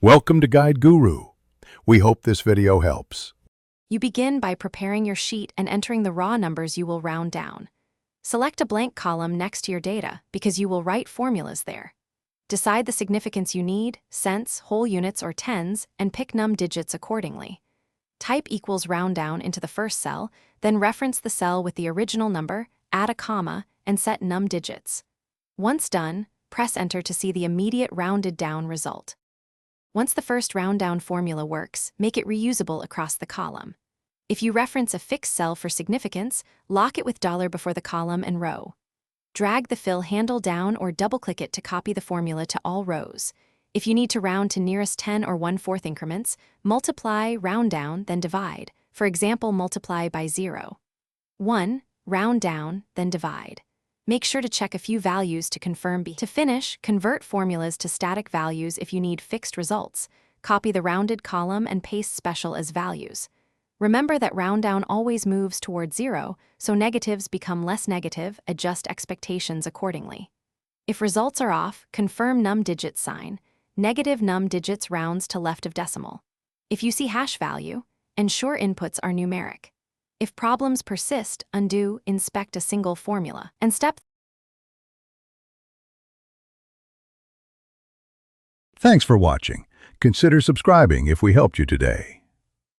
Welcome to Guide Guru. We hope this video helps. You begin by preparing your sheet and entering the raw numbers you will round down. Select a blank column next to your data because you will write formulas there. Decide the significance you need, cents, whole units, or tens, and pick num digits accordingly. Type equals round down into the first cell, then reference the cell with the original number, add a comma, and set num digits. Once done, press enter to see the immediate rounded down result. Once the first round down formula works, make it reusable across the column. If you reference a fixed cell for significance, lock it with $ before the column and row. Drag the fill handle down or double-click it to copy the formula to all rows. If you need to round to nearest 10 or 1/4 increments, multiply, round down, then divide. For example, multiply by 0. 1, round down, then divide. Make sure to check a few values to confirm. To finish, convert formulas to static values if you need fixed results. Copy the rounded column and paste special as values. Remember that round down always moves toward 0, so negatives become less negative. Adjust expectations accordingly. If results are off, confirm num digits sign. Negative num digits rounds to left of decimal. If you see hash value, ensure inputs are numeric. If problems persist, undo, inspect a single formula, and Thanks for watching. Consider subscribing if we helped you today.